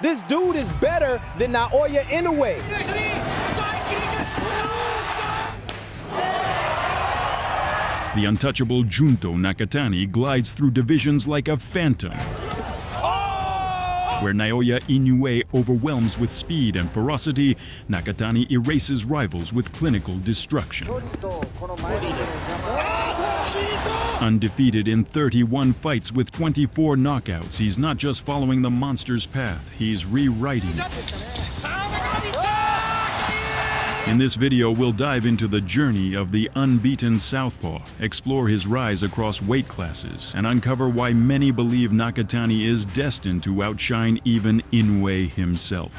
This dude is better than Naoya Inoue. The untouchable Junto Nakatani glides through divisions like a phantom. Where Naoya Inoue overwhelms with speed and ferocity, Nakatani erases rivals with clinical destruction. Undefeated in 31 fights with 24 knockouts, he's not just following the monster's path, he's rewriting it. In this video, we'll dive into the journey of the unbeaten southpaw, explore his rise across weight classes, and uncover why many believe Nakatani is destined to outshine even Inoue himself.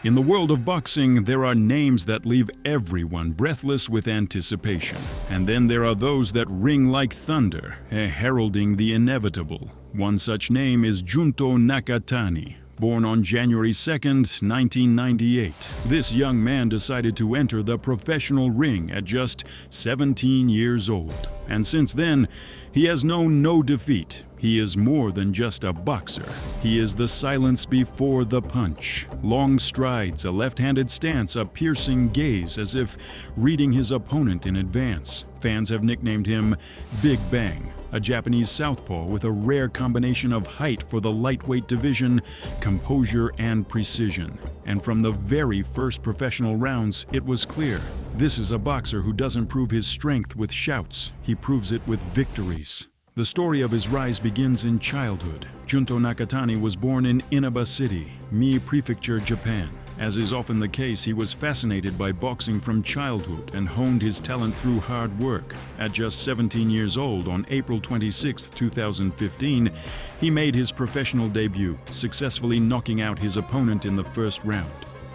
In the world of boxing, there are names that leave everyone breathless with anticipation. And then there are those that ring like thunder, heralding the inevitable. One such name is Junto Nakatani. Born on January 2nd, 1998, this young man decided to enter the professional ring at just 17 years old. And since then, he has known no defeat. He is more than just a boxer. He is the silence before the punch. Long strides, a left-handed stance, a piercing gaze, as if reading his opponent in advance. Fans have nicknamed him Big Bang, a Japanese southpaw with a rare combination of height for the lightweight division, composure, and precision. And from the very first professional rounds, it was clear. This is a boxer who doesn't prove his strength with shouts. He proves it with victories. The story of his rise begins in childhood. Junto Nakatani was born in Inaba City, Mie Prefecture, Japan. As is often the case, he was fascinated by boxing from childhood and honed his talent through hard work. At just 17 years old, on April 26, 2015, he made his professional debut, successfully knocking out his opponent in the first round.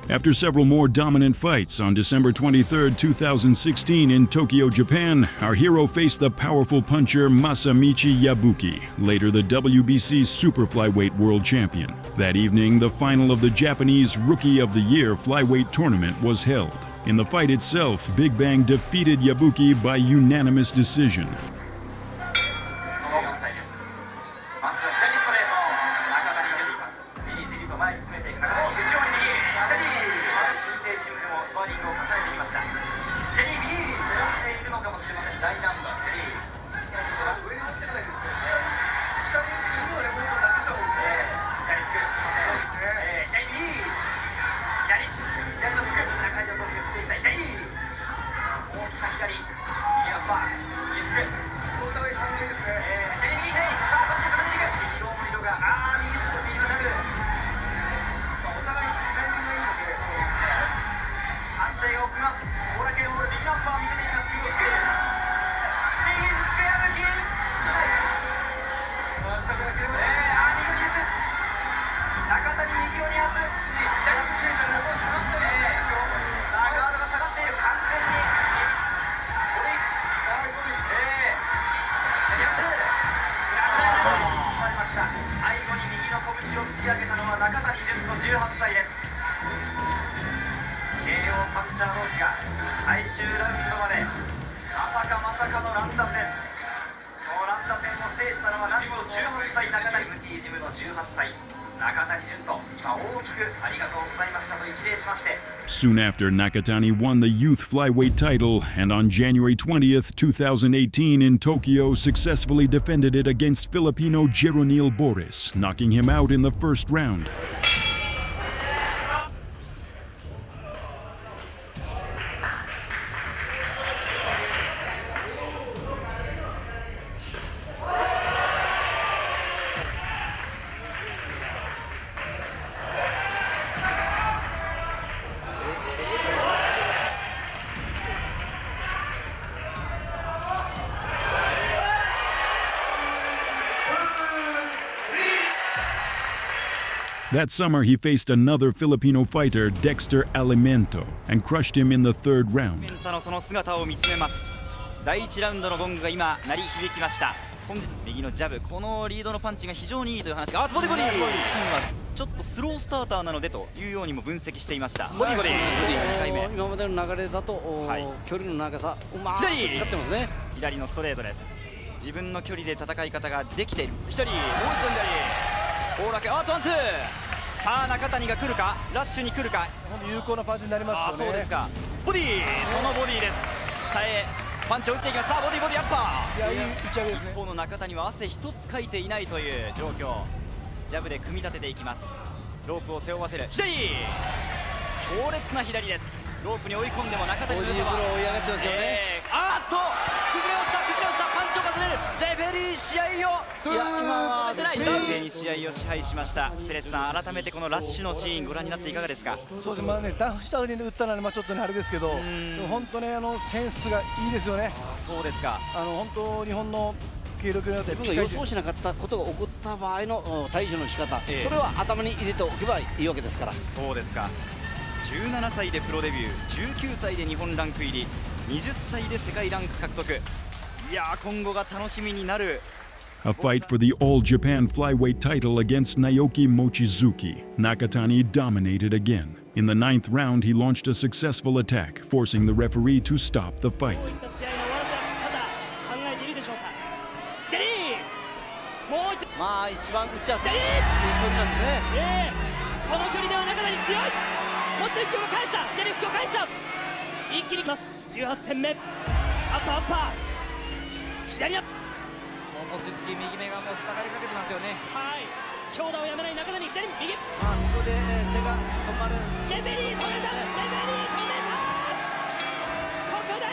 After several more dominant fights, on December 23, 2016 in Tokyo, Japan, our hero faced the powerful puncher Masamichi Yabuki, later the WBC Super Flyweight World Champion. That evening, the final of the Japanese Rookie of the Year Flyweight tournament was held. In the fight itself, Big Bang defeated Yabuki by unanimous decision. Soon after, Nakatani won the youth flyweight title, and on January 20th, 2018 in Tokyo, successfully defended it against Filipino Jeronil Boris, knocking him out in the first round. That summer, he faced another Filipino fighter, Dexter Alimento, and crushed him in the third round. 第1ラウンドのゴングが今鳴り響きました。本日右のジャブ、このリードのパンチが非常にいいという話が、ボディボディ、金はちょっとスロースターターなのでというようにも分析していました。ボディボディ、2回目。今までの流れだと、距離の長さうまく使ってますね。左のストレートです。自分の距離で戦い方ができている。1人もう一度左大楽、ワンツー。さあ中谷が来るか、ラッシュに来るか。有効なパンチになりますよね。そうですか。ボディ、そのボディです。下へパンチを打っていきます。さあボディアッパー。いや、いい打ち上げですね。一方の中谷は汗一つかいていないという状況。ジャブで組み立てていきます。ロープを背負わせる。左、強烈な左です。ロープに追い込んでも中谷の良さは追い上がってますよね。崩れ落ちた、パンチを外れる。レフェリー試合を止めてない。冷静に試合を支配しました。ステレスさん、改めてこのラッシュのシーンご覧になっていかがですか？そうですね、ダフした時に打ったのはちょっとねあれですけど、本当ねセンスがいいですよね。そうですか。本当日本の記録によって自分が予想しなかったことが起こった場合の対処の仕方、それは頭に入れておけばいいわけですから。そうですか。17歳でプロデビュー、19歳で日本ランク入り、20歳で世界ランク獲得。いやー、今後が楽しみになる。A fight for the All Japan flyweight title against Naoki Mochizuki. Nakatani dominated again. In the 9th round, he launched a successful attack, forcing the referee to stop the fight. まあ一番打ちやすい距離なんですね。この距離では中谷強い。持つ息を返した、左息を返した。一気にきます。18戦目、アッパー左だ。望月右目がもう下がりかけてますよね。はい、強打をやめない中谷、左右。ここで手が止まる。レフェリー止めた、レフェリー止めた。ここで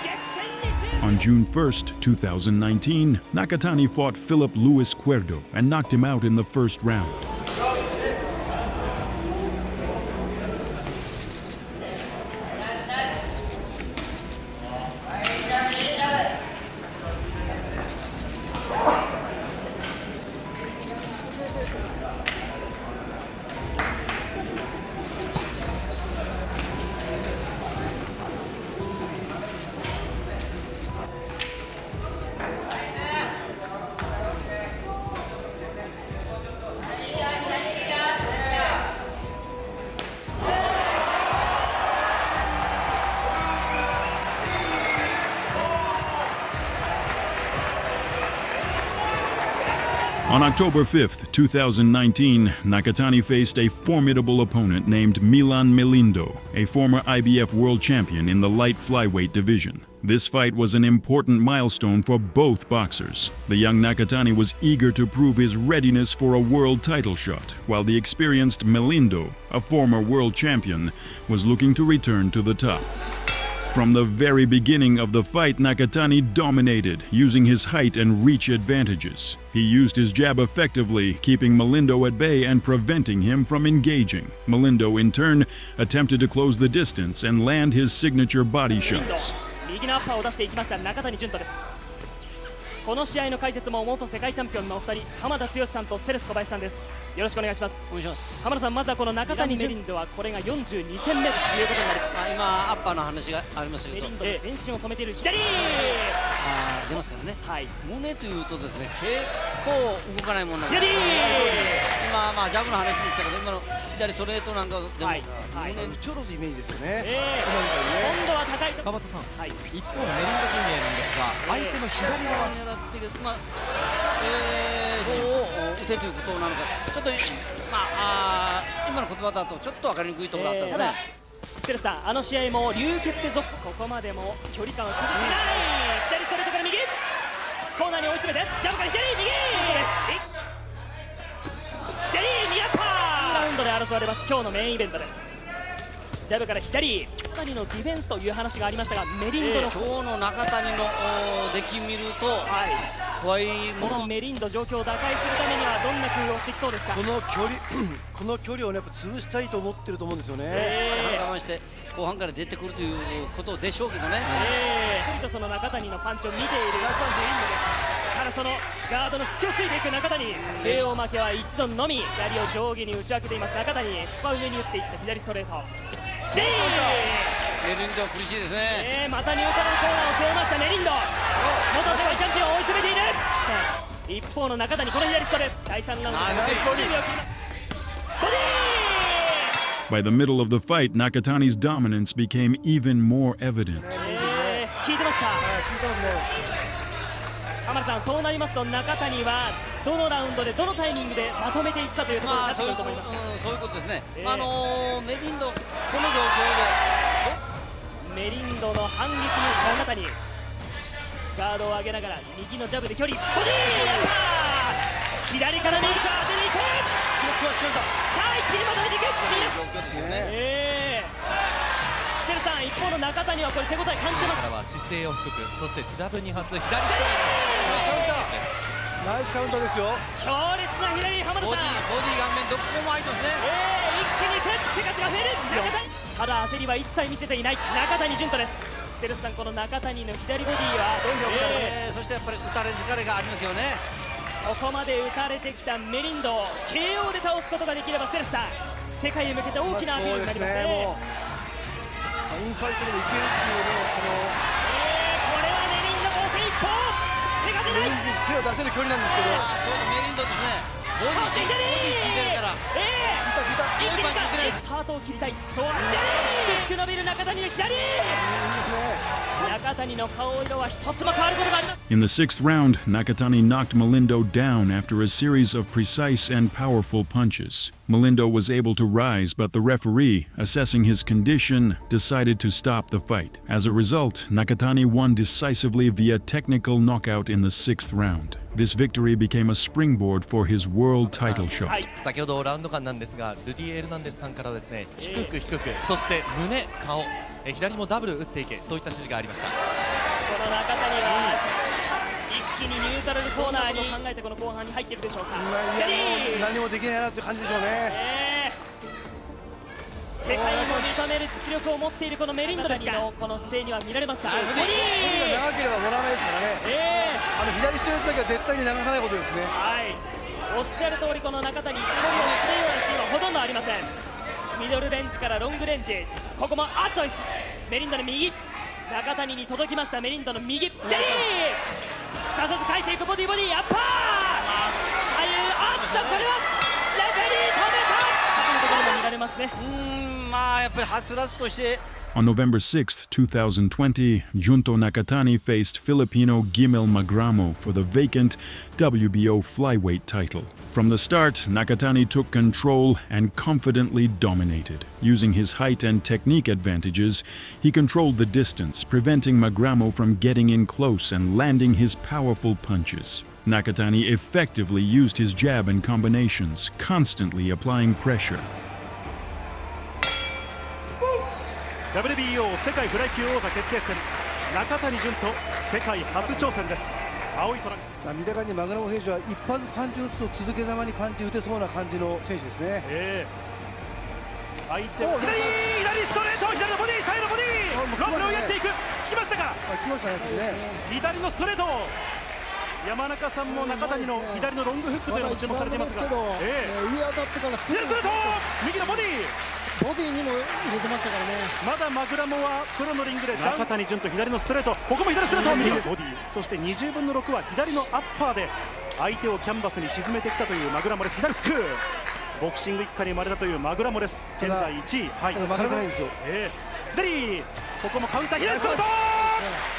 逆転に終了。 On June 1st, 2019, Nakatani fought Philip Luis Cuerdo and knocked him out in the first round. On October 5th, 2019, Nakatani faced a formidable opponent named Melindo, a former IBF world champion in the light flyweight division. This fight was an important milestone for both boxers. The young Nakatani was eager to prove his readiness for a world title shot, while the experienced Melindo, a former world champion, was looking to return to the top. From the very beginning of the fight, Nakatani dominated, using his height and reach advantages. He used his jab effectively, keeping Melindo at bay and preventing him from engaging. Melindo, in turn, attempted to close the distance and land his signature body shots. 右のアッパーを出していきました中谷潤人です。この試合の解説も元世界チャンピオンのお二人、浜田剛さんとステレス小林さんです。よろしくお願いします。お願いします。浜田さん、まずはこの中谷メリンドはこれが42戦目ということになります。今アッパーの話がありますけど、メリンドで全身を止めている左。出ますからね。はい。胸というとですね、結構動かないものなんです。左。今ジャブの話でしたけど、今の左ストレートなんかでも、胸打ち下ろすイメージですよね。今度は高いと。川端さん、はい。一方のメリンド陣営なんですが、相手の左側に狙っている、どう打てということなのか、ちょっと今の言葉だとちょっと分かりにくいところがあったんですね。ステレスさん、あの試合も流血で続、ここまでも距離感を崩していない。左ストレートから右、コーナーに追い詰めてジャンプから左右です。左右アッパー。ラウンドで争われます今日のメインイベントです。ジャブから左、中谷のディフェンスという話がありましたが、メリンドの、今日の中谷の出来見ると、怖いもの。このメリンド状況を打開するためにはどんな工夫をしてきそうですか？この距離をね、やっぱ潰したいと思ってると思うんですよね。我慢して後半から出てくるということでしょうけどね。しっかりとその中谷のパンチを見ているラストメリンドです。ただそのガードの隙をついていく中谷、KO負けは一度のみ。左を上下に打ち分けています中谷。ここは上に打っていった左ストレート。メリンド苦しいですね。またニュートラルコーナーを背負いましたメリンド。元世界チャンピオンを追い詰めている。一方の中谷、この左ストレート。第3ラウンドでボディー。 By the middle of the fight, Nakatani's dominance became even more evident. 聞いてますか？聞いてますね。浜田さん、そうなりますと中谷はどのラウンドでどのタイミングでまとめていくかというところになってくると思います。そういうことですね。ええメリンドこの状況メリンドの反撃にその中にガードを上げながら右のジャブで距離ボディーやったー、左から右ジャブでいく、さあ一気にまとめていく、で状況ですよね。ステルさん、一方の中谷はこれ手応え感じてます。からは姿勢を低く、そしてジャブ2発、左ストレーナイスカウンターですよ。強烈な左、浜田さん、ボディ顔面どこも空いてますね。一気にいく、手数が増える中谷、ただ焦りは一切見せていない中谷潤人です。ステルスさん、この中谷の左ボディはどう評価されますか？そしてやっぱり打たれ疲れがありますよね。ここまで打たれてきたメリンドを KO で倒すことができれば、ステルスさん、世界へ向けて大きなアピールになりますね。インファイトでもいけるっていうね、これはメリンド防戦一方、手が出ない、手を出せる距離なんですけど、ちょうどメリンドですね。ボディ効いてるから。一気にかスタートを切りたい、そう美しく伸びる中谷の左、中谷の顔色は一つも変わることがありません。 In the sixth round, Nakatani knocked Melindo down after a series of precise and powerful punches. Melindo was able to rise, but the referee, assessing his condition, decided to stop the fight. As a result, Nakatani won decisively via technical knockout in the sixth round. This victory became a springboard for his world title shot. 先ほどラウンド間なんですが、ルディ・エルナンデスさんからですね、低く低く、そして胸、顔、左もダブル打っていけ、そういった指示がありました。この中谷は一気にニュートラルコーナーに考えてこの後半に入っているでしょうか。何もできないなという感じでしょうね。世界も認める実力を持っているこのメリンドですが、この姿勢には見られますか。ボディが長ければ乗らないですからね。左ストレートだけは絶対に流さないことですね。おっしゃる通り、この中谷、距離を詰めるようなシーンはほとんどありません。ミドルレンジからロングレンジ、ここもメリンドの右、中谷に届きました。メリンドの右、左、すかさず返していくボディアッパー、左右、これはレフェリー止めたというところも見られますね。やっぱりはつらつとして。 On November 6, 2020, Junto Nakatani faced Filipino Gimel Magramo for the vacant WBO flyweight title. From the start, Nakatani took control and confidently dominated. Using his height and technique advantages, he controlled the distance, preventing Magramo from getting in close and landing his powerful punches. Nakatani effectively used his jab and combinations, constantly applying pressure. WBO 世界フライ級王座決定戦、中谷潤人世界初挑戦です。青いトランク、見た感じマグナモ選手は一発パンチを打つと続けざまにパンチ打てそうな感じの選手ですね。相手を左ストレート、左のボディ、サイドボディ、ロックをやっていく、効きましたか。来ましたね。左のストレート、山中さんも中谷の左のロングフックというのも注目されていますが、上当たってからすぐ左ストレート、右のボディにも入れてましたからね。まだマグラモは黒のリングで中谷潤人左のストレート、ここも左ストレート、右のボディ、そして20分の6は左のアッパーで相手をキャンバスに沈めてきたというマグラモです。左フック、ボクシング一家に生まれたというマグラモです。現在1位。負けてないですよ。左、ここもカウンター、左ストレート、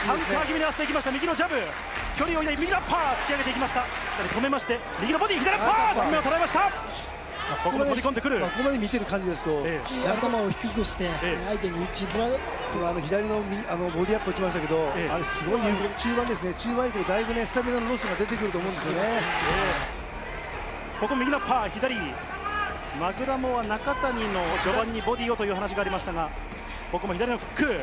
カウンター気味に合わせていきました。右のジャブ、距離を入れ、右のアッパー突き上げていきました。止めまして、右のボディ、左アッパー、目を捉えました。ここも飛び込んでくる。ここまで見てる感じですと、頭を低くして相手に打ちづらい。左のボディアップ打ちましたけど、あれすごい中盤ですね。中盤以降だいぶねスタミナのロスが出てくると思うんですよね。ここ右のパー、左、マグラモは中谷の序盤にボディをという話がありましたが、ここも左のフック、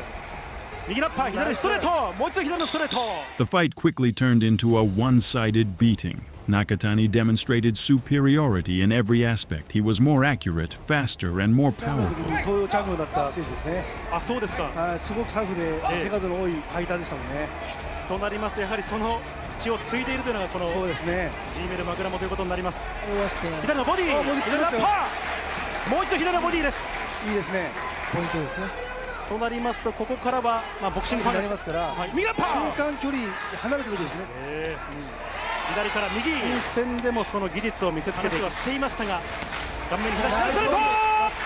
右のアッパー、左ストレート、もう一度左のストレート。 The fight quickly turned into a one-sided beating. Nakatani demonstrated superiority in every aspect. He was more accurate, faster, and more powerful. 東洋チャンピオンだった選手ですね。あ、そうですか。すごくタフで手数の多いファイターでしたもんね。となりますと、やはりその血を継いでいるというのがこのジーメル・マグラモということになります。左のボディ、左のアッパー、もう一度左のボディです。いいですね。ポイントですね。となりますと、ここからはボクシングファンになりますから、右アッパー、中間距離離れてくるですね。左から右、戦でもその技術を見せつけてはしていましたが、顔面に左ストレート、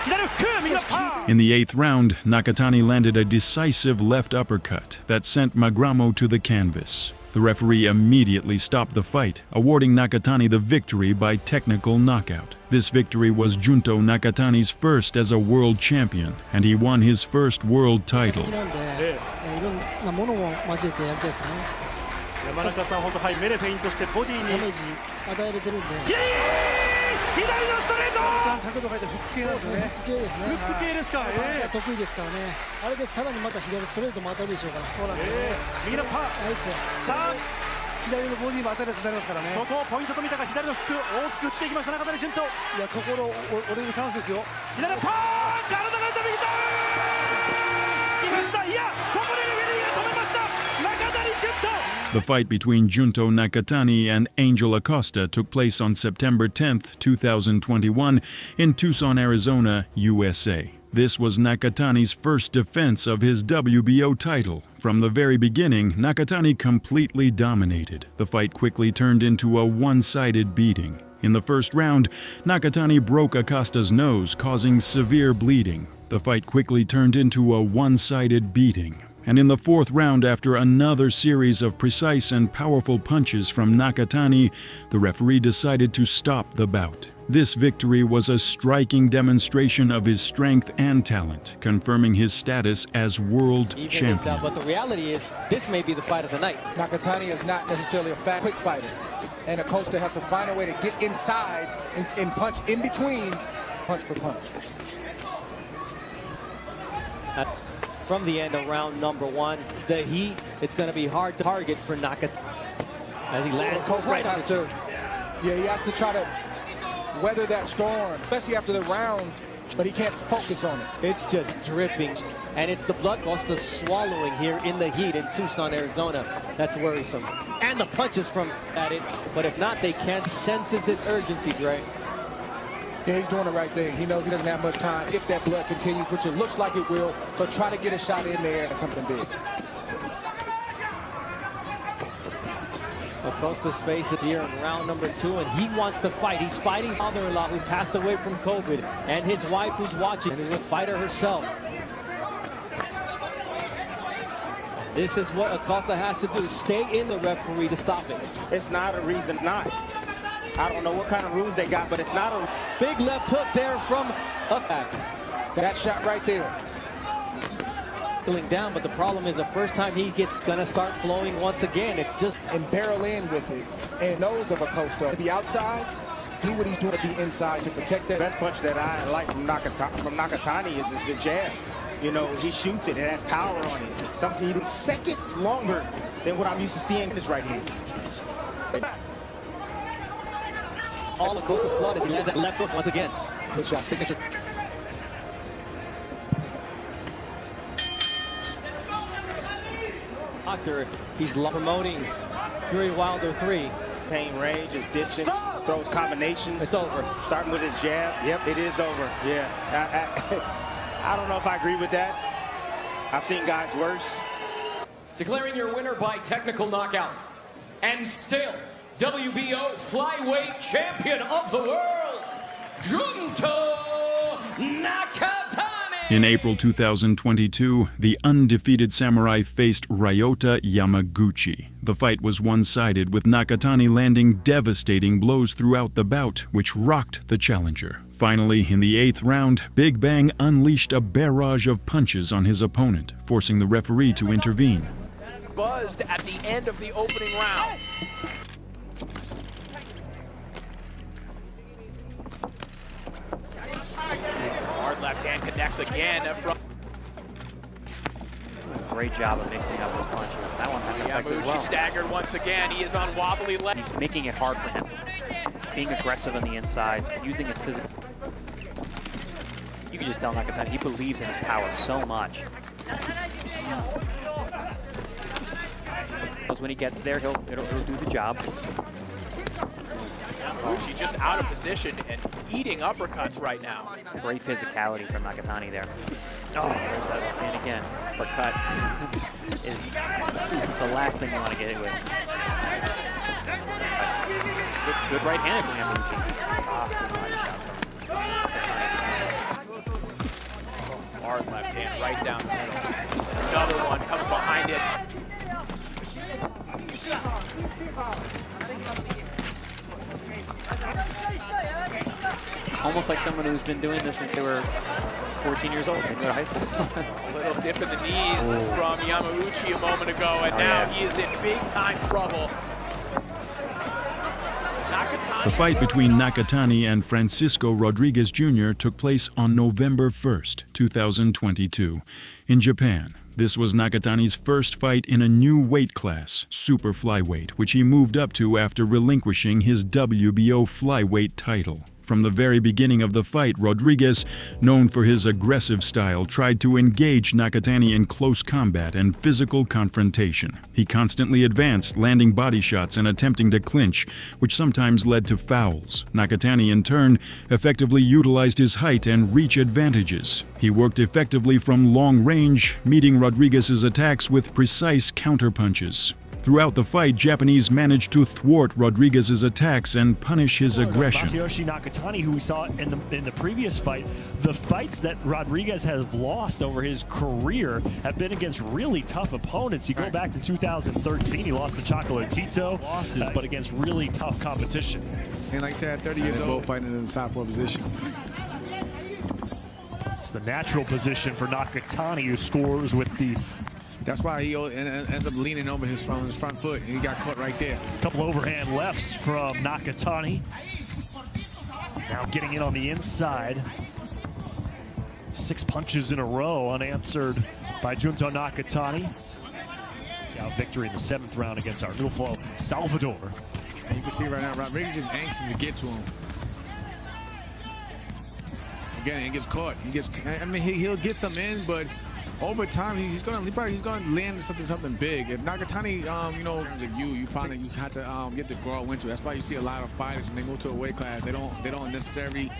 左フック、右のパー。 In the eighth round, Nakatani landed a decisive left uppercut that sent Magramo to the canvas. The referee immediately stopped the fight, awarding Nakatani the victory by technical knockout. This victory was Junto Nakatani's first as a world champion, and he won his first world title. なんで、いろんなものも交えてやりたいですね。山中さん、本当、はい、目でフェイントしてボディにダメージ与えられてるんで。左のストレート。角度変えてフック系なんですね。フック系ですね。フック系ですか。得意ですからね。あれでさらにまた左ストレートも当たるでしょうから。そうなんですね。右のパー。いいですよ。さあ、左のボディも当たるやつになりますからね。ここをポイントと見たが左のフック大きく打っていきました中谷潤人。いや、心折れるチャンスですよ。左のパー、体が痛みきた。いました。いや、ここでレフェリーが止めました。中谷潤人。The fight between Junto Nakatani and Angel Acosta took place on September 10th, 2021 in Tucson, Arizona, USA. This was Nakatani's first defense of his WBO title. From the very beginning, Nakatani completely dominated. The fight quickly turned into a one-sided beating. In the first round, Nakatani broke Acosta's nose, causing severe bleeding. The fight quickly turned into a one-sided beating. And in the fourth round, after another series of precise and powerful punches from Nakatani, the referee decided to stop the bout. This victory was a striking demonstration of his strength and talent, confirming his status as world champion. But the reality is, this may be the fight of the night. Nakatani is not necessarily a quick fighter, and Acosta has to find a way to get inside and punch in between, punch for punch. From the end of round number one, the heat, it's going to be hard to target for Nakatani. As he lands Acosta has to, he has to try to weather that storm, especially after the round, but he can't focus on it. It's just dripping, and it's the blood Acosta swallowing here in the heat in Tucson, Arizona. That's worrisome. And the punches from at it, but if not, they can't sense this urgency, Dre. Yeah, he's doing the right thing. He knows he doesn't have much time if that blood continues, which it looks like it will. So try to get a shot in there and something big. Acosta's face it here in round number two, and he wants to fight. He's fighting father-in-law who passed away from COVID, and his wife who's watching, and is a fighter herself. This is what Acosta has to do, stay in the referee to stop it. It's not a reason not. I don't know what kind of rules they got, but it's not a... Big left hook there from Upback. That shot right there. Down, but the problem is the first time he gets gonna start flowing once again. It's just and barrel in with it. And nose of Acosta to be outside, do what he's doing to be inside to protect that. The best punch that I like from Nakatani is the jab. You know, he shoots it, it has power on it. It's something even seconds longer than what I'm used to seeing in his right hand. All of Acosta's blood as he lands that left hook once again. Good shot, signature. Doctor, he's promoting Fury Wilder 3. Pain range, his distance, throws combinations. It's over. Starting with his jab. Yep, it is over. Yeah. I don't know if I agree with that. I've seen guys worse. Declaring your winner by technical knockout. And still, WBO flyweight champion of the world, Junto Nakatani. In April 2022, the undefeated samurai faced Ryota Yamaguchi. The fight was one-sided, with Nakatani landing devastating blows throughout the bout, which rocked the challenger. Finally, in the 8th round, Big Bang unleashed a barrage of punches on his opponent, forcing the referee to intervene. Buzzed at the end of the opening round. Hard left hand connects again from. Great job of mixing up his punches. That one had an effect as well. Staggered once again. He is on wobbly left. He's making it hard for him. Being aggressive on the inside, using his physical. You can just tell Nakatani he believes in his power so much. When he gets there, he'll do the job. She's just out of position and eating uppercuts right now. Great physicality from Nakatani there. Oh, there's that left hand again. Uppercut is the last thing you want to get hit with. Good right hand from Yamaguchi. Hard left hand right down the middle. Another one comes behind it. Almost like someone who's been doing this since they were 14 years old. They go to high school. A little dip in the knees from Yamauchi a moment ago, and now he is in big-time trouble. The fight between Nakatani and Francisco Rodriguez Jr. took place on November 1st, 2022, in Japan. This was Nakatani's first fight in a new weight class, super flyweight, which he moved up to after relinquishing his WBO flyweight title. From the very beginning of the fight, Rodriguez, known for his aggressive style, tried to engage Nakatani in close combat and physical confrontation. He constantly advanced, landing body shots and attempting to clinch, which sometimes led to fouls. Nakatani, in turn, effectively utilized his height and reach advantages. He worked effectively from long range, meeting Rodriguez's attacks with precise counterpunches. Throughout the fight, Japanese managed to thwart Rodriguez's attacks and punish his aggression. Masayoshi Nakatani, who we saw in the previous fight, the fights that Rodriguez has lost over his career have been against really tough opponents. You go back to 2013, he lost to Chocolatito, losses, but against really tough competition. And like I said, 30 years old, both fighting in the southpaw position. It's the natural position for Nakatani, who scores with the... That's why he ends up leaning over his front foot, and he got caught right there. A couple overhand lefts from Nakatani. Now getting in on the inside. 6 punches in a row unanswered by Junto Nakatani. Now victory in the 7th round against Arnulfo Salvador. And you can see right now, Rodriguez is anxious to get to him. Again, he gets caught. I mean, he'll get some in, but over time, he's gonna land something big. If Nakatani, you have to get the grow into. That's why you see a lot of fighters when they move to a weight class, they don't necessarily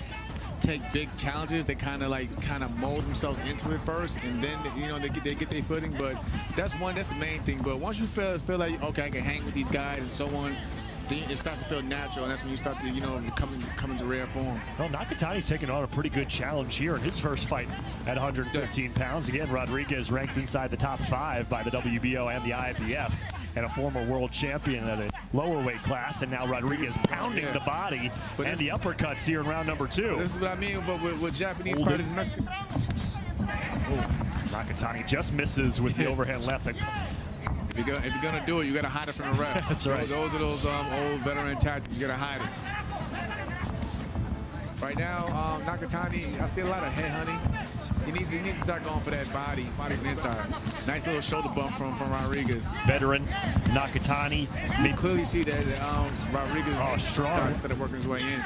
take big challenges. They kind of mold themselves into it first, and then they get their footing. But that's the main thing. But once you feel like, okay, I can hang with these guys and so on, then it starts to feel natural, and that's when you start to come into rare form. Well, Nakatani's taking on a pretty good challenge here in his first fight at 115 pounds. Again, Rodriguez ranked inside the top 5 by the WBO and the IBF, and a former world champion at a lower weight class, and now Rodriguez pounding the body and the uppercuts here in round number 2. This is what I mean with Japanese fighters and Mexican. Nakatani just misses with the overhand left. If you're gonna do it, you gotta hide it from the ref. That's right. Those are those old veteran tactics. You gotta hide it. Right now, Nakatani, I see a lot of head hunting. He needs to start going for that body from the inside. Nice little shoulder bump from Rodriguez. Veteran Nakatani. You clearly see that Rodriguez instead of working his way in.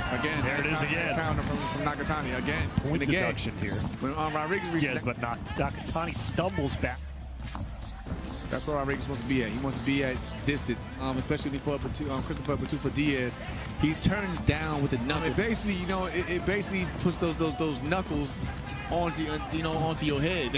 Again, there it is again. Counter from Nakatani again. Point deduction here. When Rodriguez yes, but Nakatani stumbles back. That's where Rodriguez wants to be at. He wants to be at distance, especially when he fought Christopher Batufa Diaz. He turns down with the knuckles. It basically, it basically puts those knuckles onto your head,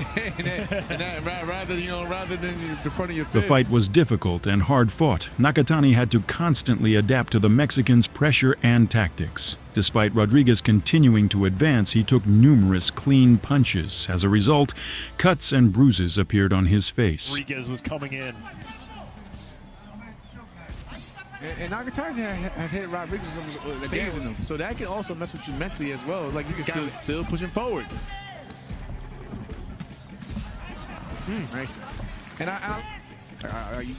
rather than the front of your fist. The fight was difficult and hard fought. Nakatani had to constantly adapt to the Mexicans' pressure and tactics. Despite Rodriguez continuing to advance, he took numerous clean punches. As a result, cuts and bruises appeared on his face. Rodriguez was coming in. And Nakatani has hit Rodriguez facing him, so that can also mess with you mentally as well. Like you can still pushing forward. Nice. And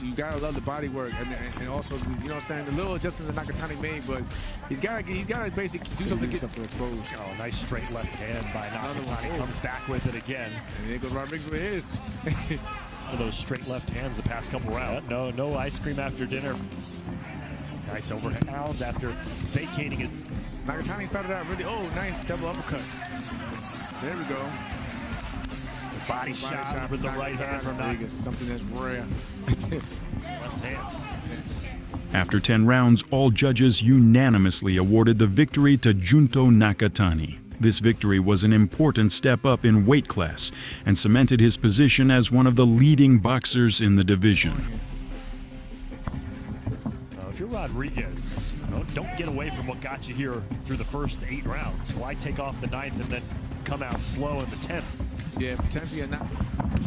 you gotta love the body work, and also the little adjustments that Nakatani made, but he's gotta basically do something to get exposed. Oh, nice straight left hand by Nakatani. Comes back with it again. And there goes Rodriguez with his. One of those straight left hands the past couple rounds. No ice cream after dinner. Nice overhand pounds after vacating his. Nakatani started out really, nice double uppercut. There we go. Body shot with the right hand from Rodriguez. Something that's rare. Left hand. After 10 rounds, all judges unanimously awarded the victory to Junto Nakatani. This victory was an important step up in weight class and cemented his position as one of the leading boxers in the division. If you're Rodriguez, don't get away from what got you here through the first 8 rounds. Why take off the 9th and then come out slow in the 10th? Yeah, potentially not.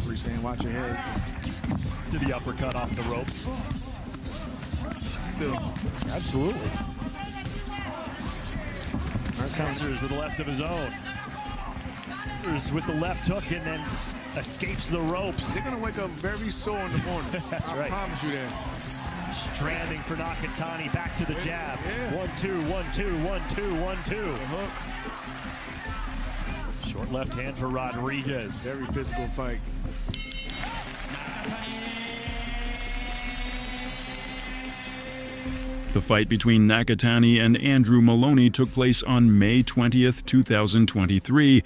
We're saying watch your heads. to the uppercut off the ropes. Absolutely. Counters with the left of his own. With the left hook and then escapes the ropes. They're going to wake up very sore in the morning. That's right. I promise you that. Stranding for Nakatani, back to the jab. 1-2, 1-2, 1-2, 1-2. Short left hand for Rodriguez. Very physical fight. The fight between Nakatani and Andrew Maloney took place on May 20th, 2023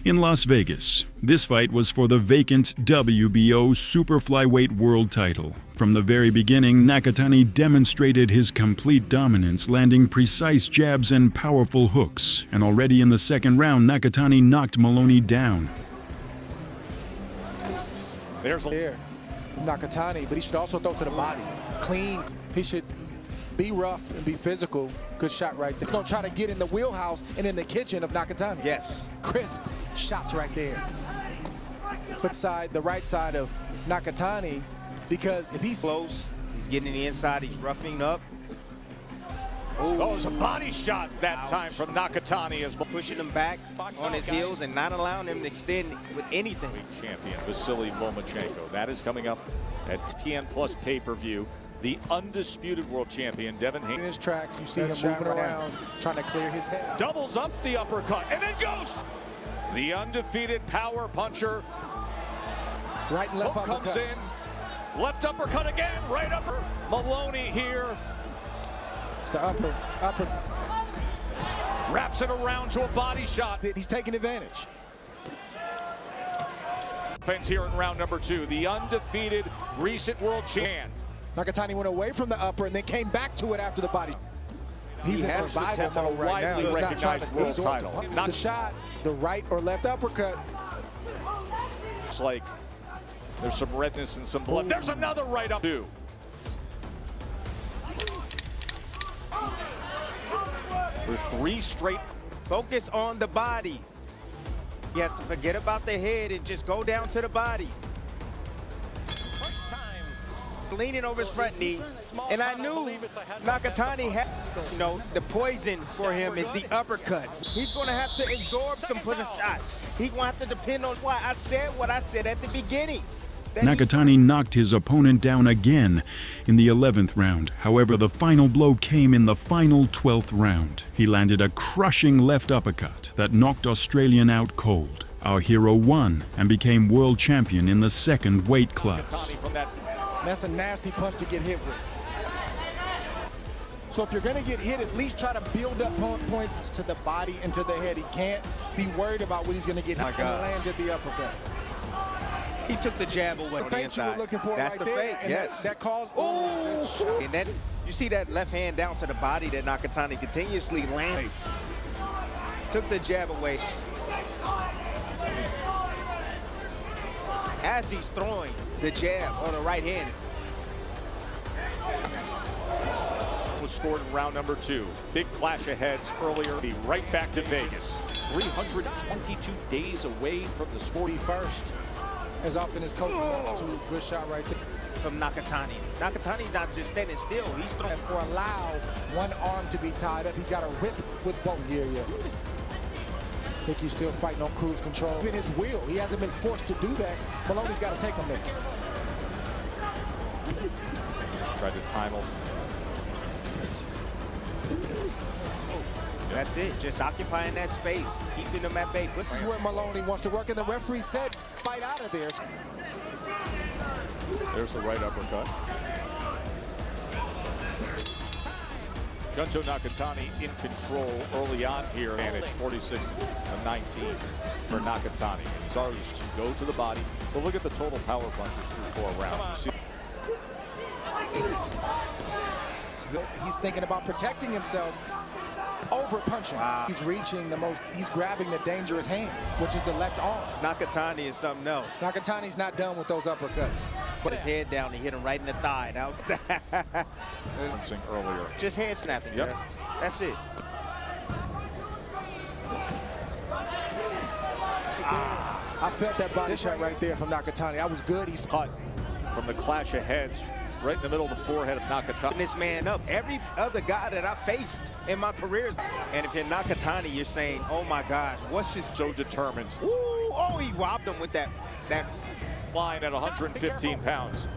in Las Vegas. This fight was for the vacant WBO Super Flyweight World title. From the very beginning, Nakatani demonstrated his complete dominance, landing precise jabs and powerful hooks. And already in the second round, Nakatani knocked Maloney down. There's a Nakatani, but he should also throw to the body. Clean. He should be rough and be physical. Good shot right there. He's going to try to get in the wheelhouse and in the kitchen of Nakatani. Yes. Crisp shots right there. Put the right side of Nakatani, because if he's close, he's getting the inside, he's roughing up. Oh, it was a body shot that time from Nakatani, as pushing him back on his heels and not allowing him to extend with anything. Champion Vasily Lomachenko. That is coming up at TN Plus pay-per-view. The undisputed world champion, Devin Haney. In his tracks, you see him moving around, trying to clear his head. Doubles up the uppercut, and then goes the undefeated power puncher. Right and left hook comes in, left uppercut again, right upper. Maloney here. It's the upper. Wraps it around to a body shot. He's taking advantage. Offense here in round number 2. The undefeated recent world champion. Nakatani went away from the upper and then came back to it after the body. He's in survival mode right now. He's not trying to absorb the shot, the right or left uppercut. It's like there's some redness and some blood. Ooh. There's another right up too. For 3 straight. Focus on the body. He has to forget about the head and just go down to the body. Leaning over his front knee, and I knew Nakatani had, the poison for him is the uppercut. He's going to have to absorb some shots. He's going to have to depend on why I said what I said at the beginning. Nakatani knocked his opponent down again in the 11th round. However, the final blow came in the final 12th round. He landed a crushing left uppercut that knocked Australian out cold. Our hero won and became world champion in the second weight class. That's a nasty punch to get hit with. So if you're going to get hit, at least try to build up points to the body and to the head. He can't be worried about what he's going to get hit and landed the uppercut. He took the jab away the feint you were looking for. That's right the there. Feint, yes. That caused. Oh! And then you see that left hand down to the body that Nakatani continuously landed. Took the jab away. As he's throwing the jab on the right hand. Was scored in round number 2. Big clash of heads earlier. Be right back to Vegas. 322 days away from the sport. First, as often as coach wants to. Good shot right there from Nakatani. Nakatani's not just standing still. He's throwing. Or allow one arm to be tied up. He's got to rip with both. Yeah. I think he's still fighting on cruise control. In his will, he hasn't been forced to do that. Maloney's got to take him there. Tried to time him. That's it, just occupying that space, keeping them at bay. This is where Maloney wants to work, and the referee said, fight out of there. There's the right uppercut. Junto Nakatani in control early on here, and it's 46-19 for Nakatani. He's already to go to the body, but look at the total power punches through 4 rounds. He's thinking about protecting himself, over punching. He's reaching he's grabbing the dangerous hand, which is the left arm. Nakatani is something else. Nakatani's not done with those uppercuts. Put his head down, he hit him right in the thigh. Now, earlier. Just head snapping. Yep. That's it. I felt that body shot right there from Nakatani. I was good. He's cut. from the clash of heads right in the middle of the forehead of Nakatani. This man up. Every other guy that I faced in my career. And if you're Nakatani, you're saying, oh my God, what's this? So determined. Ooh, oh, he robbed him with that line at 115 pounds.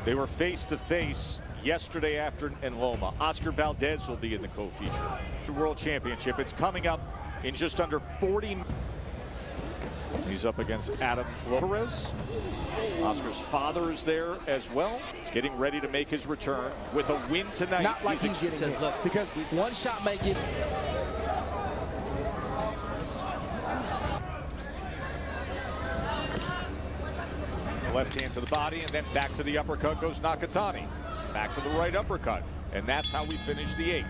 They were face to face yesterday after in Loma. Oscar Valdez will be in the co-feature. World Championship. It's coming up in just under 40. He's up against Adam Lopez. Oscar's father is there as well. He's getting ready to make his return with a win tonight. Not like he's getting hit, because one shot may get. Left hand to the body, and then back to the uppercut goes Nakatani. Back to the right uppercut, and that's how we finish the 8th.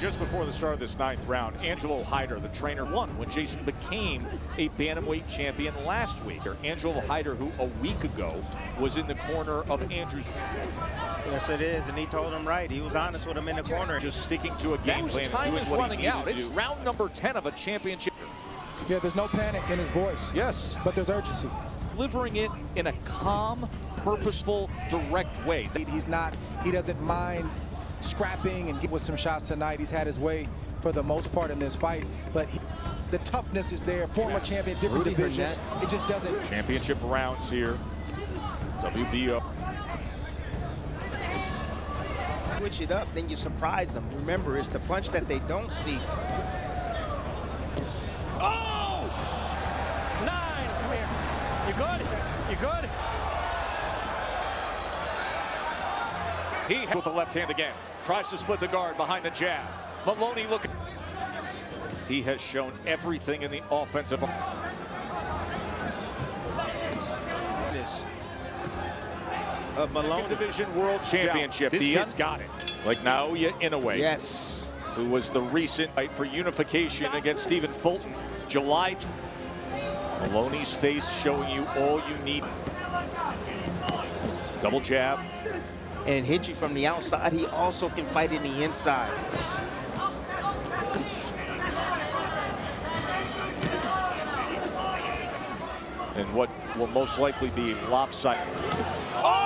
Just before the start of this 9th round, Angelo Hyder, the trainer, won when Jason became a Bantamweight champion last week. Or Angelo Hyder, who a week ago was in the corner of Andrew's. Yes, it is, and he told him right. He was honest with him in the corner. Just sticking to a game plan. Time is running out. It's round number 10 of a championship. Yeah, there's no panic in his voice. Yes. But there's urgency. Delivering it in a calm, purposeful, direct way. He doesn't mind scrapping and get with some shots tonight. He's had his way for the most part in this fight, but the toughness is there. Former champion, different divisions. It just doesn't. Championship rounds here. WBO. Switch it up, then you surprise them. Remember, it's the punch that they don't see. Oh! 9, come here. You good? You good? He with the left hand again. Tries to split the guard behind the jab. Maloney looking. He has shown everything in the offensive. Maloney. Second Division World Championship. This kid's got it. Like Naoya Inoue. Yes. Who was the recent fight for unification against Stephen Fulton. July. Maloney's face showing you all you need. Double jab. And hit you from the outside. He also can fight in the inside. And what will most likely be lopsided. Oh!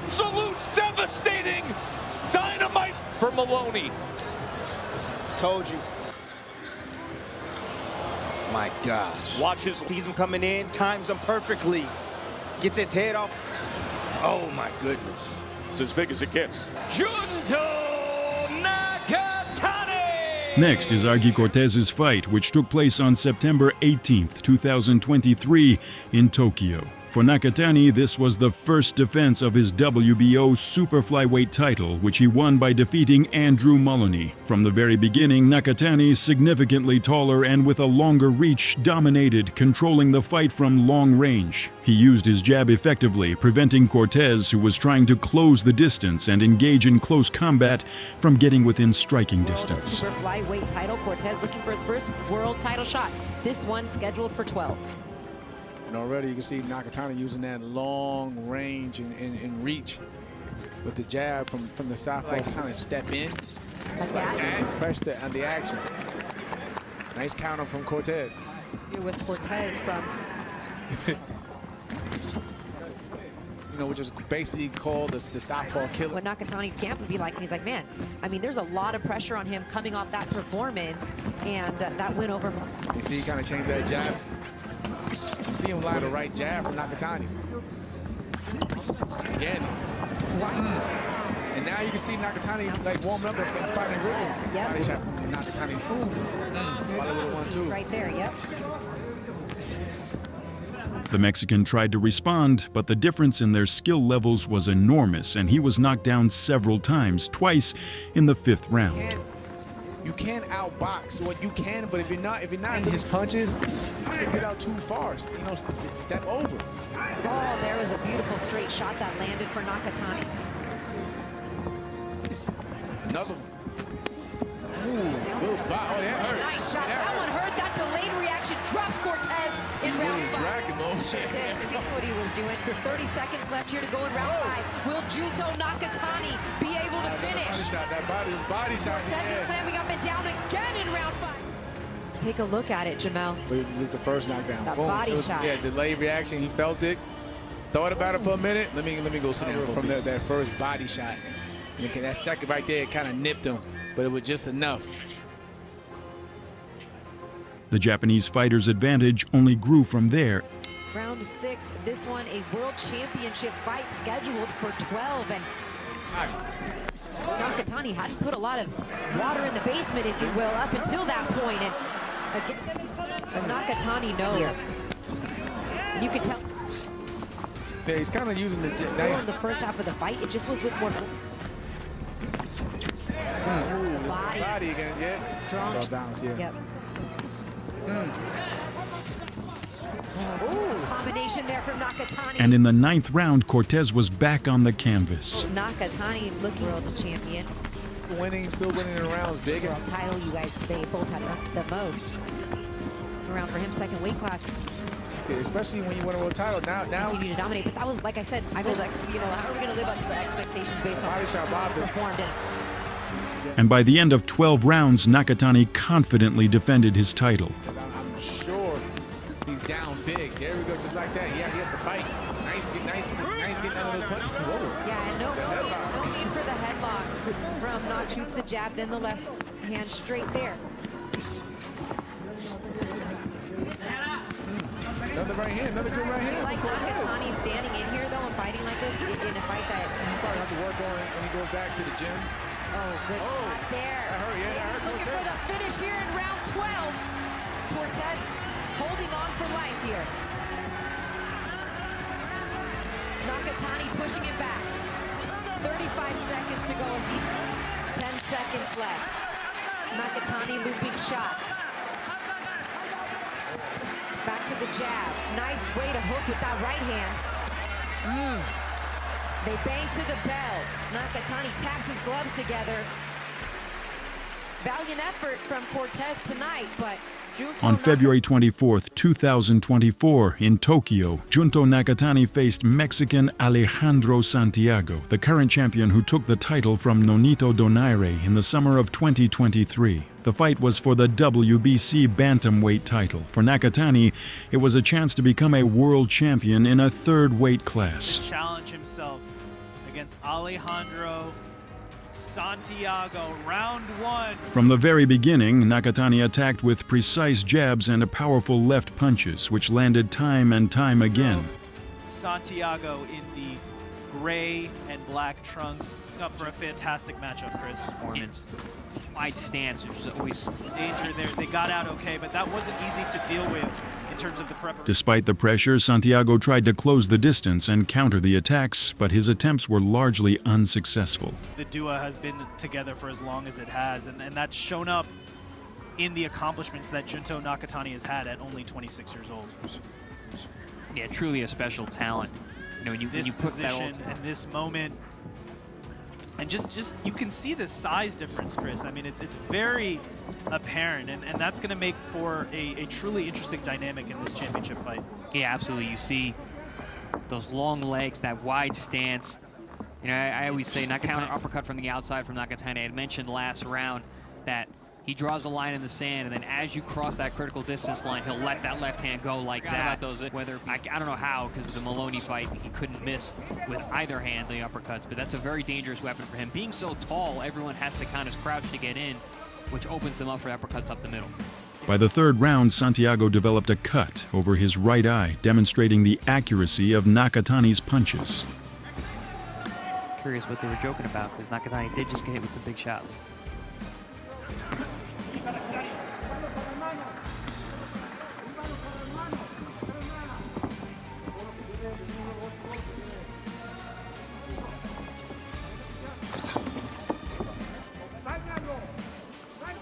Absolute devastating dynamite for Maloney. Told you. My gosh. Watch his. Sees him coming in, times him perfectly. Gets his head off. Oh my goodness. It's as big as it gets. Junto Nakatani! Next is Argy Cortez's fight, which took place on September 18th, 2023 in Tokyo. For Nakatani, this was the first defense of his WBO super flyweight title, which he won by defeating Andrew Maloney. From the very beginning, Nakatani, significantly taller and with a longer reach, dominated, controlling the fight from long range. He used his jab effectively, preventing Cortez, who was trying to close the distance and engage in close combat, from getting within striking distance. Super flyweight title, Cortez looking for his first world title shot. This one scheduled for 12. And already you can see Nakatani using that long range and reach with the jab from the southpaw, kind of step in and press the action. Nice counter from Cortez. Here with Cortez from, which is basically called the southpaw killer. What Nakatani's camp would be like, and he's like, man, I mean, there's a lot of pressure on him coming off that performance and that win over. You see, he kind of changed that jab. You see him line the right jab from Nakatani. Again. And now you can see Nakatani like warming up and fighting rhythm. Yep. Body shot from Nakatani. While it was a 1-2. Right there, yep. The Mexican tried to respond, but the difference in their skill levels was enormous, and he was knocked down several times, twice in the 5th round. You can outbox, well, you can, but if you're not in his punches, you get out too far. Step over. Oh, there was a beautiful straight shot that landed for Nakatani. Another one. Ooh, that hurt. Nice shot. That one hurt. That delayed reaction dropped Cortez in round 5. Dragged him over. He knew what he was doing. 30 seconds left here to go in round 5. Will Junto Nakatani be able to finish? That body shot. Cortez is climbing up and down again in round 5. Let's take a look at it, Jamel. This is just the first knockdown. That Boom. body shot. Yeah, delayed reaction. He felt it. Thought about it for a minute. Let me go sit down from that first body shot. And that second right there, it kind of nipped him, but it was just enough. The Japanese fighter's advantage only grew from there. Round 6, this one a world championship fight scheduled for 12. And Nakatani hadn't put a lot of water in the basement, if you will, up until that point. And again, but Nakatani knows. And you can tell. Yeah, he's kind of using the More in the first half of the fight, it just was with more. Body again, yeah. Strong. Balance, yeah. Yep. Ooh, combination there from Nakatani. And in the 9th round, Cortez was back on the canvas. Nakatani looking world champion. Still winning in rounds, big. World title, you guys, they both had the most. Around for him, second weight class. Yeah, especially when you win a world title. Now continue to dominate, but that was, like I said, how are we going to live up to the expectations based on how he performed in? And by the end of 12 rounds, Nakatani confidently defended his title. I'm sure he's down big. There we go, just like that. Yeah, he has to fight. Nice getting out of those punches. Whoa. Yeah, and no need for the headlock from Nak. Shoots the jab, then the left hand straight there. Another right hand, another good right hand. I like Nakatani standing in here, though, and fighting like this in a fight that he's probably have to work on when he goes back to the gym. Oh, good shot there. That hurt, yeah, that hurt. Looking for the finish here in round 12. Cortez holding on for life here. Nakatani pushing it back. 35 seconds to go as he's 10 seconds left. Nakatani looping shots. Back to the jab. Nice way to hook with that right hand. They bang to the bell. Nakatani taps his gloves together. Valiant effort from Cortez tonight, but Junto On February 24th, 2024, in Tokyo, Junto Nakatani faced Mexican Alejandro Santiago, the current champion who took the title from Nonito Donaire in the summer of 2023. The fight was for the WBC Bantamweight title. For Nakatani, it was a chance to become a world champion in a third weight class. Challenge himself against Alejandro Santiago, round 1. From the very beginning, Nakatani attacked with precise jabs and powerful left punches, which landed time and time again. Santiago in the gray and black trunks, up for a fantastic matchup, Chris. Performance. Wide stance, which is always danger there. They got out okay, but that wasn't easy to deal with in terms of the preparation. Despite the pressure, Santiago tried to close the distance and counter the attacks, but his attempts were largely unsuccessful. The duo has been together for as long as it has, and that's shown up in the accomplishments that Junto Nakatani has had at only 26 years old. Yeah, truly a special talent. You know, when you put position that and this moment, and just you can see the size difference, Chris. I mean, it's very apparent, and that's going to make for a truly interesting dynamic in this championship fight. Yeah, absolutely. You see those long legs, that wide stance. You know, I always say not counter uppercut from the outside from Nakatani. I had mentioned last round that he draws a line in the sand, and then as you cross that critical distance line, he'll let that left hand go like that. Whether I don't know how, because of the Maloney fight, he couldn't miss with either hand the uppercuts, but that's a very dangerous weapon for him. Being so tall, everyone has to kind of crouch to get in, which opens them up for uppercuts up the middle. By the third round, Santiago developed a cut over his right eye, demonstrating the accuracy of Nakatani's punches. Curious what they were joking about, because Nakatani did just get hit with some big shots.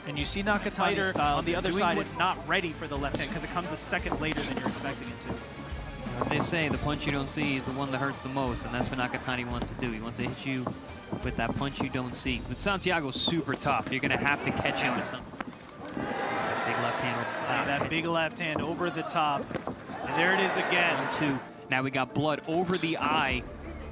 And you see Nakatani's style on the other side is not ready for the left hand because it comes a second later than you're expecting it to. They say the punch you don't see is the one that hurts the most, and that's what Nakatani wants to do. He wants to hit you with that punch you don't see. But Santiago's super tough. You're going to have to catch him with some big left hand over the top. That big left hand over the top. And there it is again. 1-2. Now we got blood over the eye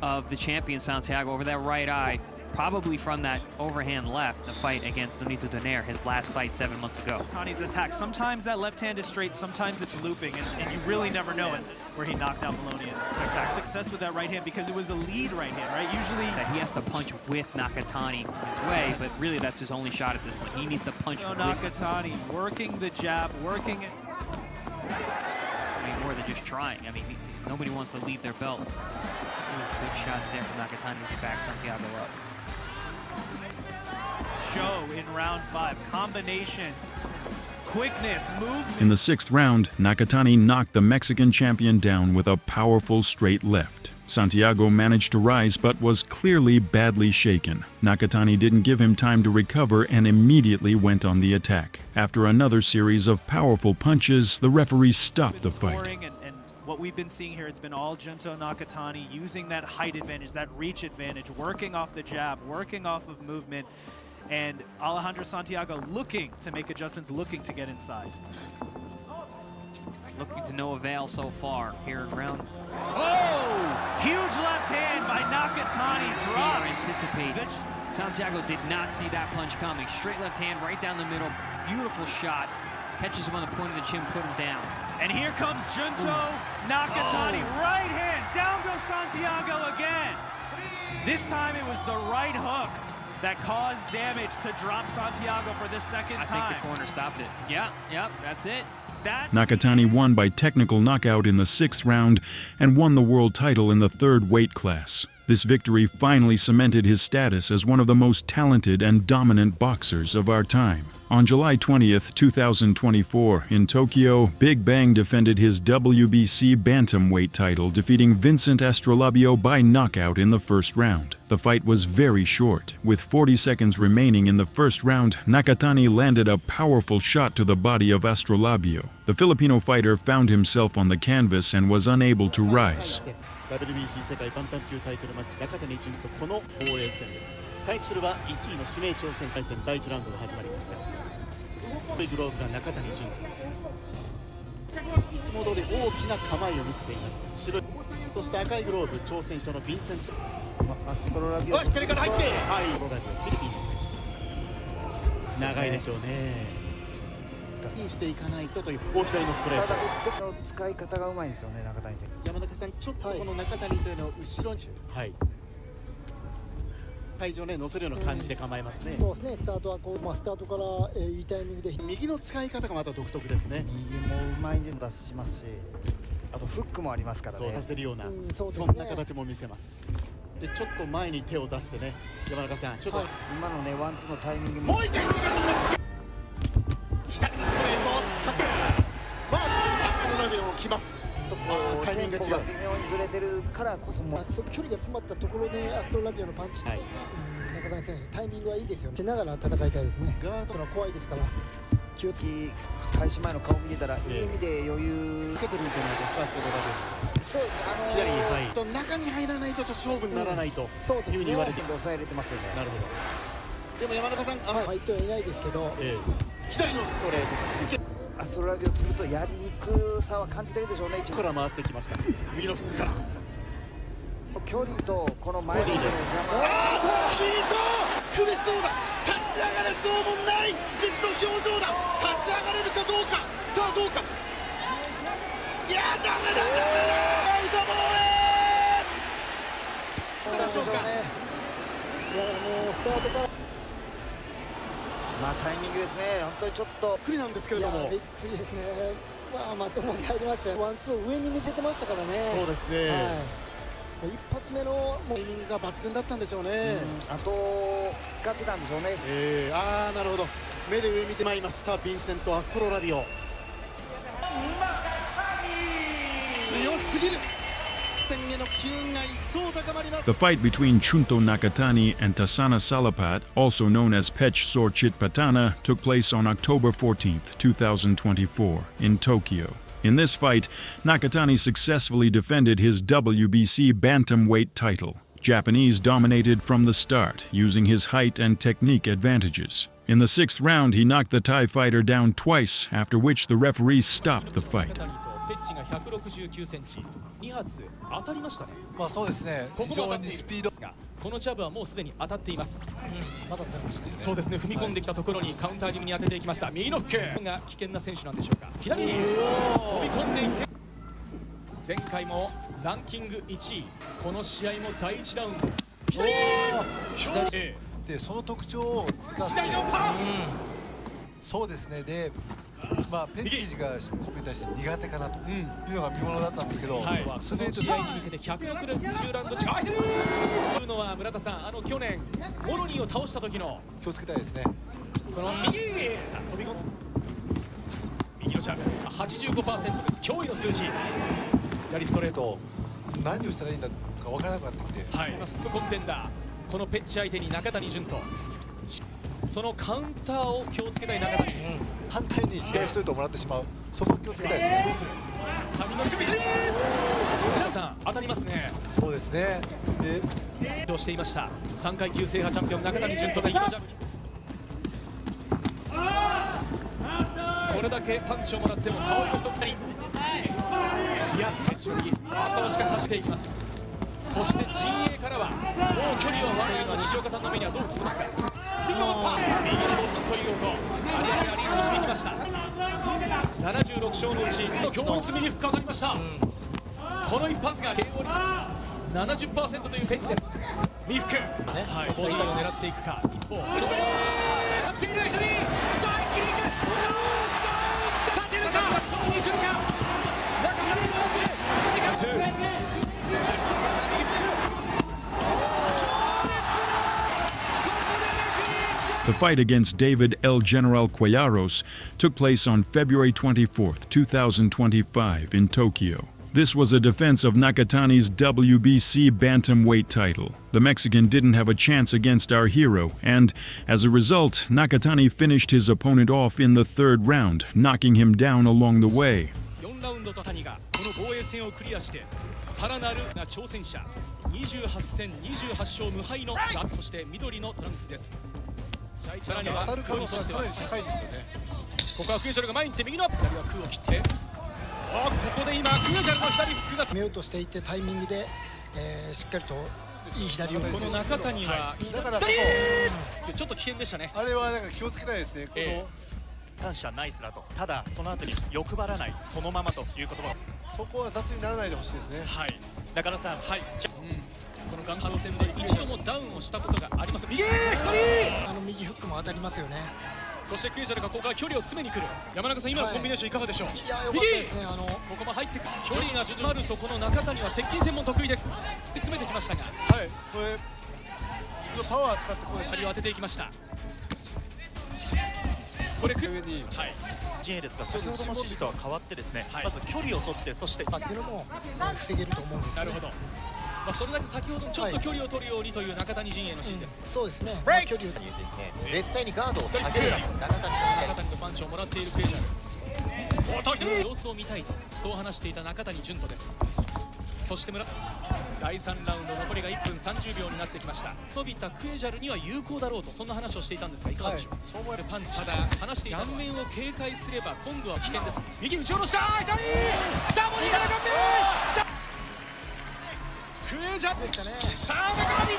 of the champion Santiago, over that right eye. probably from that overhand left, the fight against Nonito Donaire, his last fight 7 months ago. Tani's attack, sometimes that left hand is straight, sometimes it's looping, and you really never know it, where he knocked out Maloney in spectacular success with that right hand, because it was a lead right hand, right? Usually that he has to punch with Nakatani his way, but really that's his only shot at this point. He needs to punch with Nakatani working the jab, working it. I mean, more than just trying. I mean, nobody wants to lead their belt. Ooh, good shots there from Nakatani to back Santiago up. Show in round 5, combinations, quickness, movement. In the 6th round, Nakatani knocked the Mexican champion down with a powerful straight left. Santiago managed to rise but was clearly badly shaken. Nakatani didn't give him time to recover and immediately went on the attack. After another series of powerful punches, the referee stopped the fight. And what we've been seeing here, it's been all Junto Nakatani using that height advantage, that reach advantage, working off the jab, working off of movement, and Alejandro Santiago looking to make adjustments, looking to get inside. Looking to no avail so far here in round. Oh! Huge left hand by Nakatani. Drops. Anticipate. Santiago did not see that punch coming. Straight left hand right down the middle. Beautiful shot. Catches him on the point of the chin, put him down. And here comes Junto Nakatani. Right hand. Down goes Santiago again. This time it was the right hook that caused damage to drop Santiago for the second time. I think the corner stopped it. Yeah, that's it. Nakatani won by technical knockout in the 6th round and won the world title in the 3rd weight class. This victory finally cemented his status as one of the most talented and dominant boxers of our time. On July 20th, 2024, in Tokyo, Big Bang defended his WBC Bantamweight title, defeating Vincent Astrolabio by knockout in the 1st round. The fight was very short. With 40 seconds remaining in the 1st round, Nakatani landed a powerful shot to the body of Astrolabio. The Filipino fighter found himself on the canvas and was unable to rise. WBC 世界バンタム級タイトルマッチ中谷潤とこの防衛戦です。対するは1位の指名挑戦者戦第1ラウンドが始まりました。グローブが中谷潤です。いつも通り大きな構えを見せています。白い、そして赤いグローブ挑戦者のヴィンセント。アストロラビオ。左から入って、はい、フィリピンの選手です。長いでしょうね。していかないとという大左のストレート。ただ腕の使い方がうまいんですよね、中谷選手。山中さん、ちょっとこの中谷というのを後ろに、はい。会場ね乗せるような感じで構えますね。そうですね。スタートはこう、スタートからいいタイミングで右の使い方がまた独特ですね。右もうまいんで出しますし、あとフックもありますからね。そうさせるような、そんな形も見せます。でちょっと前に手を出してね、山中さん、ちょっと今のねワンツーのタイミングもう一回。左のストレート近く、アストロラビオも来ます。タイミングが違う。微妙にずれてるからこそも距離が詰まったところでアストロラビオのパンチ。はい。中谷選手タイミングはいいですよね。手ながら戦いたいですね。ガードが怖いですから。気をつけ。開始前の顔見てたらいい意味で余裕受けてるんじゃないですか、アストロラビオ。そう左に入ると中に入らないとちょっと勝負にならないというふうに言われて抑えれてますよね。なるほど。でも山中さん、入ってはいないですけど、左のストレート。アストロラビオするとやりにくさは感じてるでしょうね。一から回してきました。右のフックから。距離とこの前の邪魔。ヒート！苦しそうだ。立ち上がれそうもない。実の表情だ。立ち上がれるかどうか。さあどうか。いやダメだ。アウトボール。どうでしょうか。いやもうスタートから。タイミングですね。本当にちょっと不利なんですけれども。びっくりですね。まともに入りましたよ。ワンツー上に見せてましたからね。そうですね。一発目のタイミングが抜群だったんでしょうね。あと使ってたんでしょうね。なるほど。目で上見てまいりました。ヴィンセント・アストロラビオ。強すぎる。The fight between Junto Nakatani and Tasana Salapat, also known as Pech Sorchit Patana, took place on October 14th, 2024, in Tokyo. In this fight, Nakatani successfully defended his WBC Bantamweight title. Japanese dominated from the start, using his height and technique advantages. In the 6th round, he knocked the Thai fighter down twice, after which the referee stopped the fight. ペッチが169センチ、2発当たりましたね。そうですね。非常にスピードがこのジャブはもうすでに当たっています。まだ当たりましたね。そうですね、踏み込んできたところにカウンター気味に当てていきました。右ノックが危険な選手なんでしょうか。左に飛び込んでいって、前回もランキング1位、この試合も第1ラウンド左でその特徴を生かす。そうですね。でまあ、ペンチージがコンペに対して苦手かなというのが見ものだったんですけど、その試合に向けて160ラウンド近いというのは、村田さん、去年モロニーを倒した時の気をつけたいですね。その右飛び込む右のジャブ 85% です。驚異の数字。左ストレート、何をしたらいいんだか分からなくなってきて、スップコンテンダー、このペッチ相手に中谷潤人、そのカウンターを気をつけたい中谷。反対に左ストレートをもらってしまう、そこを気をつけたいですね。皆さん当たりますね。そうですね。でしていました3階級制覇チャンピオン中谷潤人が右のジャブに、これだけパンチをもらっても顔色一つに、いやペッチの右後押しがさしていきます。そして陣営からはもう距離を割るのは西岡さんの目にはどう映ってますか。右のボスンという音、アリーナに響きました。76勝のうち強烈右フック当たりました。この一発が KO 率 70% というペンチです。右フック、ボディを狙っていくか。一方狙っている左、さあ一気にいく、立てるか、勝負に来るか、中田のラッシュ、The fight against David El General Cuellarros took place on February 24th, 2025 in Tokyo. This was a defense of Nakatani's WBC Bantamweight title. The Mexican didn't have a chance against our hero, and as a result, Nakatani finished his opponent off in the third round, knocking him down along the way. 4ラウンドと谷がこの防衛戦をクリアして、さらなる挑戦者、28戦28勝無敗のそして緑のトランクスです。さらには当たる可能性が高いんですよね。ここはクエジャルが前に行って右の左は空を切って、ここで今クエジャルの左フックが攻めようとしていてタイミングで、しっかりといい左を、この中谷はだからこそちょっと危険でしたね。あれはなんか気をつけたいですね。感謝ナイスだと、ただその後に欲張らないそのままという言葉、そこは雑にならないでほしいですね。中野さん、このガンハロ戦で一度もダウンをしたことがあります。右右フックも当たりますよね。そしてクエジャルがここから距離を詰めに来る。山中さん、今のコンビネーションいかがでしょう。いや、良かったですね。ここも入ってくる。距離が縮まるとこの中谷は接近戦も得意です。詰めてきましたが、これ自分のパワーを使ってここでシャリを当てていきました。これ上に陣営ですが、先ほどの指示とは変わってですね、まず距離を取って、そしてっていうのも防げると思うんです。なるほど。それだけ先ほどちょっと距離を取るようにという中谷陣営の指示です。そうですね。距離をですね、絶対にガードを下げるな。中谷のパンチをもらっているクエジャル。様子を見たいとそう話していた中谷潤人です。そして第3ラウンド残りが1分30秒になってきました。伸びたクエジャルには有効だろうとそんな話をしていたんですが、いかがでしょう。そう思えるパンチ、ただ話していた顔面を警戒すれば今度は危険です。右打ち下ろした、痛い、スターボディから顔面クエジャルでしたね。さあ中谷いっ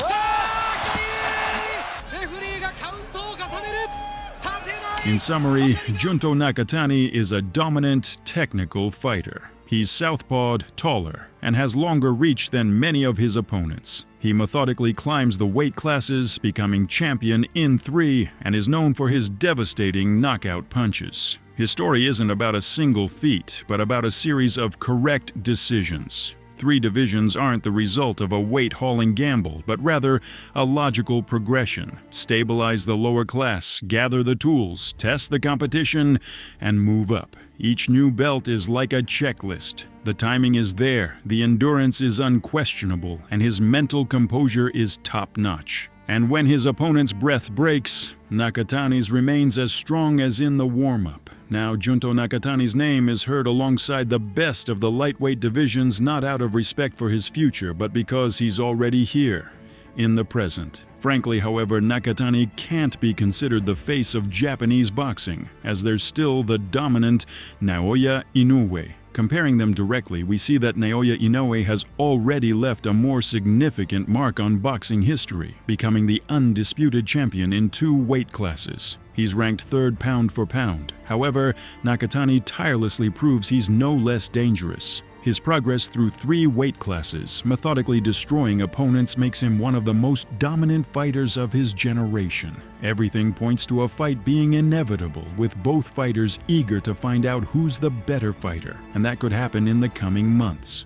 た、レフリーがカウントを重ねる。 In summary, Junto Nakatani is a dominant, technical fighter. He's southpawed, taller, and has longer reach than many of his opponents. He methodically climbs the weight classes, becoming champion in 3, and is known for his devastating knockout punches. His story isn't about a single feat, but about a series of correct decisions. 3 divisions aren't the result of a weight-hauling gamble, but rather a logical progression. Stabilize the lower class, gather the tools, test the competition, and move up. Each new belt is like a checklist. The timing is there, the endurance is unquestionable, and his mental composure is top-notch. And when his opponent's breath breaks, Nakatani's remains as strong as in the warm-up. Now, Junto Nakatani's name is heard alongside the best of the lightweight divisions, not out of respect for his future, but because he's already here, in the present. Frankly, however, Nakatani can't be considered the face of Japanese boxing, as there's still the dominant Naoya Inoue. Comparing them directly, we see that Naoya Inoue has already left a more significant mark on boxing history, becoming the undisputed champion in 2 weight classes. He's ranked 3rd pound for pound. However, Nakatani tirelessly proves he's no less dangerous. His progress through 3 weight classes, methodically destroying opponents, makes him one of the most dominant fighters of his generation. Everything points to a fight being inevitable, with both fighters eager to find out who's the better fighter, and that could happen in the coming months.